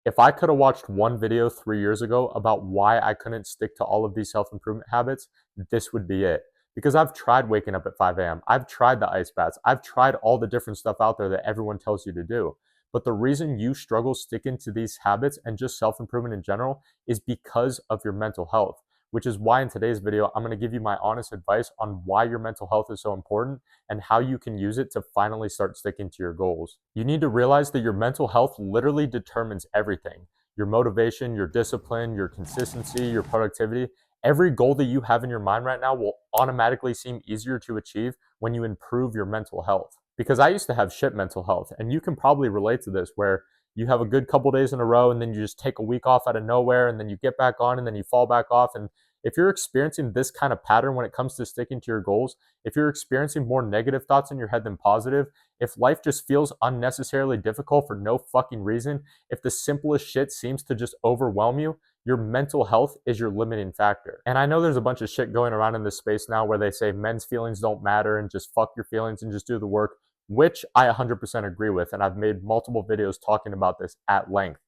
If I could have watched one video 3 years ago about why I couldn't stick to all of these self-improvement habits, this would be it. Because I've tried waking up at 5 a.m. I've tried the ice baths. I've tried all the different stuff out there that everyone tells you to do. But the reason you struggle sticking to these habits and just self-improvement in general is because of your mental health, which is why in today's video, I'm going to give you my honest advice on why your mental health is so important and how you can use it to finally start sticking to your goals. You need to realize that your mental health literally determines everything. Your motivation, your discipline, your consistency, your productivity. Every goal that you have in your mind right now will automatically seem easier to achieve when you improve your mental health. Because I used to have shit mental health, and you can probably relate to this, where you have a good couple days in a row and then you just take a week off out of nowhere and then you get back on and then you fall back off. And if you're experiencing this kind of pattern when it comes to sticking to your goals, if you're experiencing more negative thoughts in your head than positive, if life just feels unnecessarily difficult for no fucking reason, if the simplest shit seems to just overwhelm you, your mental health is your limiting factor. And I know there's a bunch of shit going around in this space now where they say men's feelings don't matter and just fuck your feelings and just do the work, which I 100% agree with. And I've made multiple videos talking about this at length.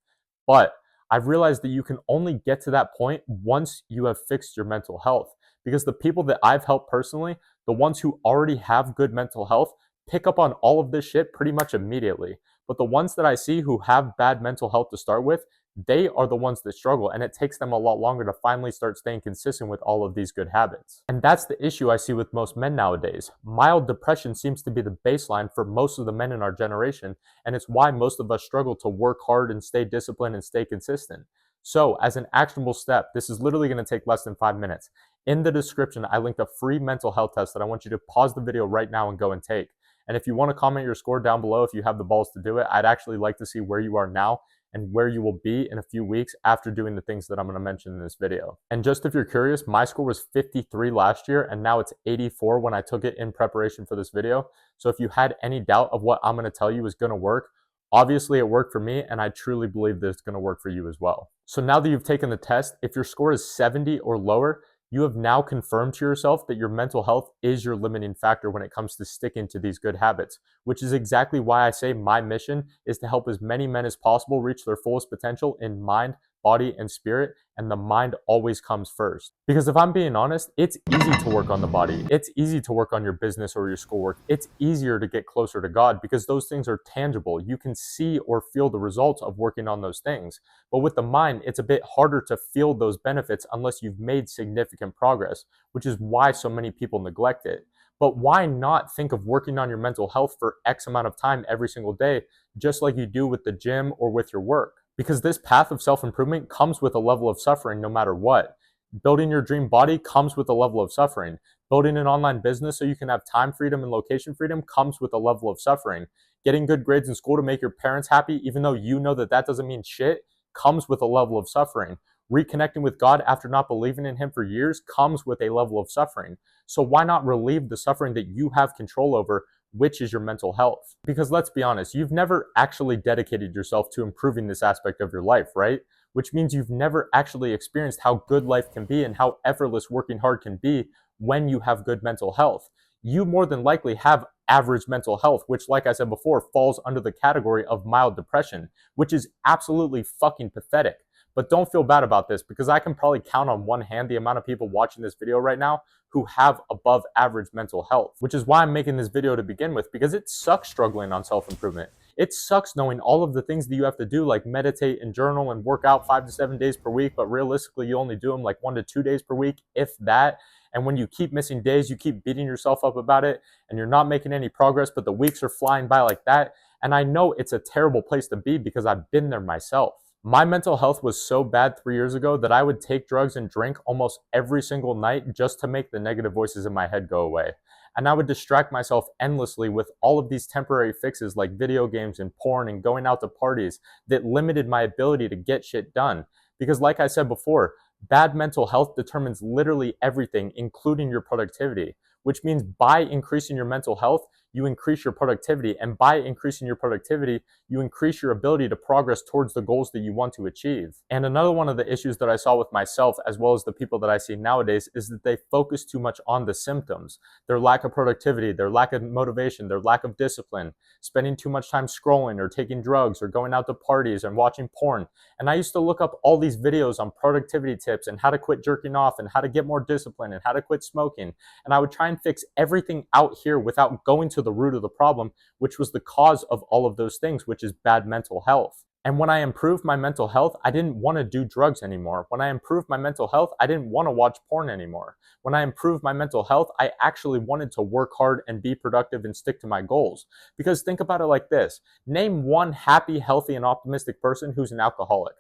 But I've realized that you can only get to that point once you have fixed your mental health. Because the people that I've helped personally, the ones who already have good mental health, pick up on all of this shit pretty much immediately. But the ones that I see who have bad mental health to start with, they are the ones that struggle, and it takes them a lot longer to finally start staying consistent with all of these good habits. And that's the issue I see with most men nowadays. Mild depression seems to be the baseline for most of the men in our generation, and it's why most of us struggle to work hard and stay disciplined and stay consistent. So, as an actionable step, this is literally going to take less than 5 minutes. In the description, I linked a free mental health test that I want you to pause the video right now and go and take. And if you want to comment your score down below, if you have the balls to do it, I'd actually like to see where you are now and where you will be in a few weeks after doing the things that I'm going to mention in this video. And just if you're curious, my score was 53 last year, and now it's 84 when I took it in preparation for this video. So if you had any doubt of what I'm going to tell you is going to work, obviously it worked for me, and I truly believe that it's going to work for you as well. So now that you've taken the test, if your score is 70 or lower, you have now confirmed to yourself that your mental health is your limiting factor when it comes to sticking to these good habits, which is exactly why I say my mission is to help as many men as possible reach their fullest potential in mind, body, and spirit, and the mind always comes first. Because if I'm being honest, it's easy to work on the body. It's easy to work on your business or your schoolwork. It's easier to get closer to God because those things are tangible. You can see or feel the results of working on those things. But with the mind, it's a bit harder to feel those benefits unless you've made significant progress, which is why so many people neglect it. But why not think of working on your mental health for X amount of time every single day, just like you do with the gym or with your work? Because this path of self-improvement comes with a level of suffering no matter what. Building your dream body comes with a level of suffering. Building an online business so you can have time freedom and location freedom comes with a level of suffering. Getting good grades in school to make your parents happy, even though you know that that doesn't mean shit, comes with a level of suffering. Reconnecting with God after not believing in Him for years comes with a level of suffering. So why not relieve the suffering that you have control over, which is your mental health? Because let's be honest, you've never actually dedicated yourself to improving this aspect of your life, right? Which means you've never actually experienced how good life can be and how effortless working hard can be when you have good mental health. You more than likely have average mental health, which, like I said before, falls under the category of mild depression, which is absolutely fucking pathetic. But don't feel bad about this, because I can probably count on one hand the amount of people watching this video right now who have above average mental health, which is why I'm making this video to begin with, because it sucks struggling on self-improvement. It sucks knowing all of the things that you have to do, like meditate and journal and work out 5 to 7 days per week, but realistically you only do them like 1 to 2 days per week, if that. And when you keep missing days, you keep beating yourself up about it, and you're not making any progress, but the weeks are flying by like that. And I know it's a terrible place to be because I've been there myself. My mental health was so bad 3 years ago that I would take drugs and drink almost every single night just to make the negative voices in my head go away. And I would distract myself endlessly with all of these temporary fixes like video games and porn and going out to parties that limited my ability to get shit done. Because like I said before, bad mental health determines literally everything, including your productivity, which means by increasing your mental health, you increase your productivity. And by increasing your productivity, you increase your ability to progress towards the goals that you want to achieve. And another one of the issues that I saw with myself, as well as the people that I see nowadays, is that they focus too much on the symptoms. Their lack of productivity, their lack of motivation, their lack of discipline, spending too much time scrolling or taking drugs or going out to parties and watching porn. And I used to look up all these videos on productivity tips and how to quit jerking off and how to get more discipline and how to quit smoking. And I would try and fix everything out here without going to the root of the problem, which was the cause of all of those things, which is bad mental health. And when I improved my mental health, I didn't want to do drugs anymore. When I improved my mental health, I didn't want to watch porn anymore. When I improved my mental health, I actually wanted to work hard and be productive and stick to my goals. Because think about it like this. Name one happy, healthy, and optimistic person who's an alcoholic.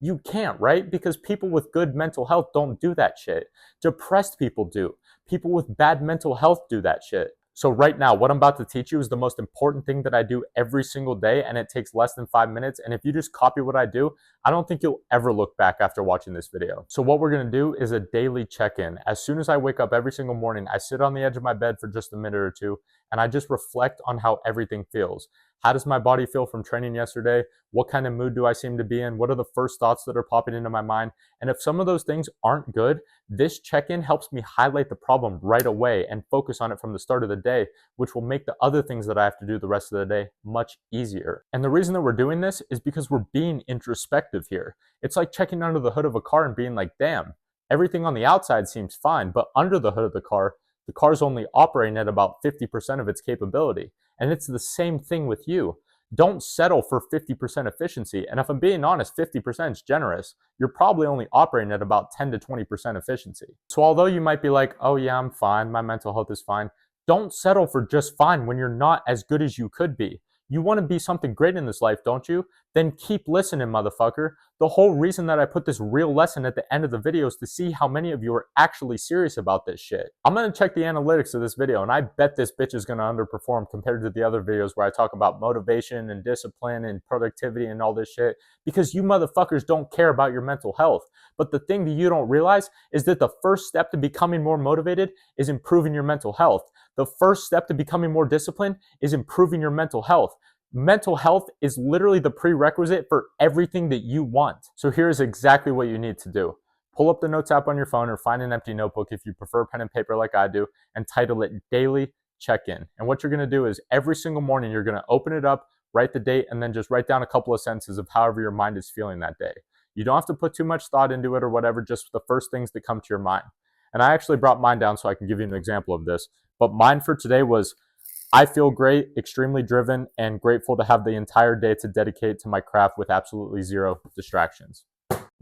You can't, right? Because people with good mental health don't do that shit. Depressed people do. People with bad mental health do that shit. So right now, what I'm about to teach you is the most important thing that I do every single day, and it takes less than 5 minutes. And if you just copy what I do, I don't think you'll ever look back after watching this video. So what we're gonna do is a daily check-in. As soon as I wake up every single morning, I sit on the edge of my bed for just a minute or two, and I just reflect on how everything feels. How does my body feel from training yesterday? What kind of mood do I seem to be in? What are the first thoughts that are popping into my mind? And if some of those things aren't good, this check-in helps me highlight the problem right away and focus on it from the start of the day, which will make the other things that I have to do the rest of the day much easier. And the reason that we're doing this is because we're being introspective here. It's like checking under the hood of a car and being like, damn, everything on the outside seems fine, but under the hood of the car's only operating at about 50% of its capability. And it's the same thing with you. Don't settle for 50% efficiency. And if I'm being honest, 50% is generous. You're probably only operating at about 10 to 20% efficiency. So although you might be like, oh yeah, I'm fine, my mental health is fine, don't settle for just fine when you're not as good as you could be. You want to be something great in this life, don't you? Then keep listening, motherfucker. The whole reason that I put this real lesson at the end of the video is to see how many of you are actually serious about this shit. I'm going to check the analytics of this video, and I bet this bitch is going to underperform compared to the other videos where I talk about motivation and discipline and productivity and all this shit, because you motherfuckers don't care about your mental health. But the thing that you don't realize is that the first step to becoming more motivated is improving your mental health. The first step to becoming more disciplined is improving your mental health. Mental health is literally the prerequisite for everything that you want. So here's exactly what you need to do. Pull up the Notes app on your phone or find an empty notebook if you prefer pen and paper like I do, and title it Daily Check-In. And what you're gonna do is every single morning, you're gonna open it up, write the date, and then just write down a couple of sentences of however your mind is feeling that day. You don't have to put too much thought into it or whatever, just the first things that come to your mind. And I actually brought mine down so I can give you an example of this. But mine for today was, I feel great, extremely driven, and grateful to have the entire day to dedicate to my craft with absolutely zero distractions.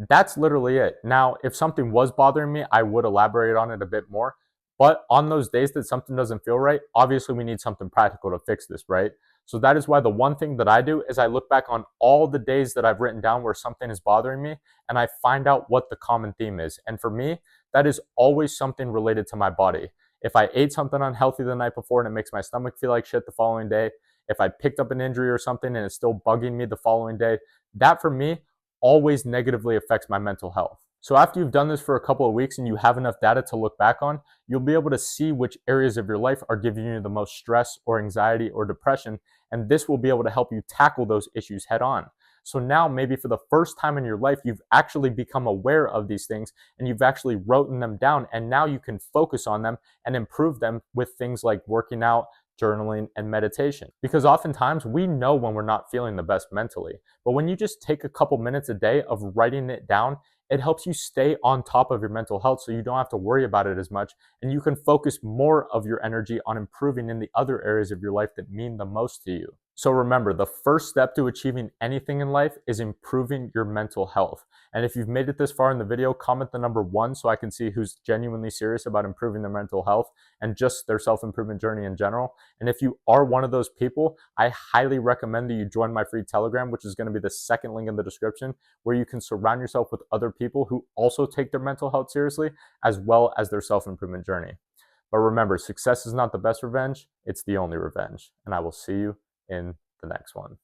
That's literally it. Now, if something was bothering me, I would elaborate on it a bit more. But on those days that something doesn't feel right, obviously we need something practical to fix this, right? So that is why the one thing that I do is I look back on all the days that I've written down where something is bothering me, and I find out what the common theme is. And for me, that is always something related to my body. If I ate something unhealthy the night before and it makes my stomach feel like shit the following day, if I picked up an injury or something and it's still bugging me the following day, that for me always negatively affects my mental health. So after you've done this for a couple of weeks and you have enough data to look back on, you'll be able to see which areas of your life are giving you the most stress or anxiety or depression, and this will be able to help you tackle those issues head on. So now maybe for the first time in your life, you've actually become aware of these things and you've actually written them down, and now you can focus on them and improve them with things like working out, journaling, and meditation. Because oftentimes we know when we're not feeling the best mentally, but when you just take a couple minutes a day of writing it down, it helps you stay on top of your mental health so you don't have to worry about it as much, and you can focus more of your energy on improving in the other areas of your life that mean the most to you. So remember, the first step to achieving anything in life is improving your mental health. And if you've made it this far in the video, comment the number 1 so I can see who's genuinely serious about improving their mental health and just their self-improvement journey in general. And if you are one of those people, I highly recommend that you join my free Telegram, which is going to be the second link in the description, where you can surround yourself with other people who also take their mental health seriously, as well as their self-improvement journey. But remember, success is not the best revenge, it's the only revenge. And I will see you in the next one.